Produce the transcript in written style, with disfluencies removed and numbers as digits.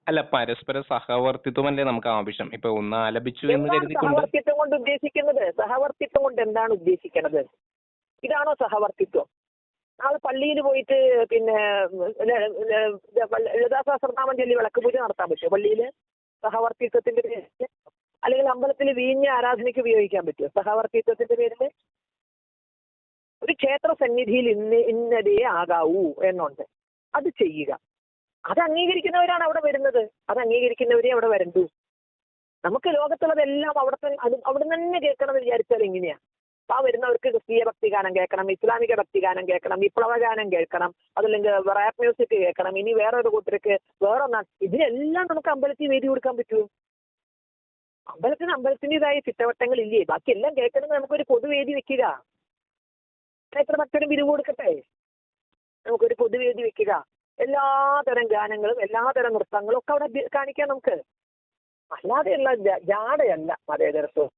അല്ല, പരസ്പര സഹവർത്തിത്വമല്ലേ നമുക്ക് ആവശ്യം. ഇപ്പൊ ഒന്ന് ആലപിച്ചു എന്ന് എന്താണ് കരുതിക്കൊണ്ട് സഹവർത്തിത്വം കൊണ്ട് ഉദ്ദേശിക്കുന്നത്? സഹവർത്തിത്വം കൊണ്ട് എന്താണ് ഉദ്ദേശിക്കുന്നത്? ഇതാണോ സഹവർത്തിത്വം? നാളെ പള്ളിയിൽ പോയിട്ട് പിന്നെ ലളിതാ സഹസ്രനാമം ചൊല്ലി വിളക്ക് പൂജ നടത്താൻ പറ്റുമോ പള്ളിയിൽ സഹവർത്തിത്വത്തിന്റെ പേരിൽ? അല്ലെങ്കിൽ അമ്പലത്തിൽ വീഞ്ഞ ആരാധനയ്ക്ക് ഉപയോഗിക്കാൻ പറ്റുമോ സഹവർത്തിത്വത്തിന്റെ പേരിൽ? ഒരു ക്ഷേത്ര സന്നിധിയിൽ ഇന്നതേ ആകാവൂ എന്നുണ്ട്, അത് ചെയ്യുക. അത് അംഗീകരിക്കുന്നവരാണ് അവിടെ വരുന്നത്, അത് അംഗീകരിക്കുന്നവരെ അവിടെ വരണ്ടു. നമുക്ക് ലോകത്തുള്ളതെല്ലാം അവിടെ തന്നെ കേൾക്കണം എന്ന് വിചാരിച്ചാൽ എങ്ങനെയാ? ആ വരുന്നവർക്ക് ക്രിസ്തീയ ഭക്തിഗാനം കേൾക്കണം, ഇസ്ലാമിക ഭക്തിഗാനം കേൾക്കണം, വിപ്ലവഗാനം കേൾക്കണം, അതല്ലെങ്കിൽ റാപ്പ് മ്യൂസിക് കേൾക്കണം, ഇനി വേറൊരു കൂട്ടർക്ക് വേറൊന്നാ. ഇതിനെല്ലാം നമുക്ക് അമ്പലത്തിൽ വേദി കൊടുക്കാൻ പറ്റുമോ? അമ്പലത്തിൻ്റെതായ ചിട്ടവട്ടങ്ങളില്ലേ? ബാക്കിയെല്ലാം കേൾക്കണമെങ്കിൽ നമുക്കൊരു പൊതുവേദി വെക്കുക. എത്ര ഭക്തരും പിരിവ് കൊടുക്കട്ടെ, നമുക്കൊരു പൊതുവേദി വെക്കുക. എല്ലാതരം ഗാനങ്ങളും എല്ലാതരം നൃത്തങ്ങളും ഒക്കെ അവിടെ കാണിക്കാം നമുക്ക്. അല്ലാതെയുള്ള ജാടയല്ല മതേതരത്വം.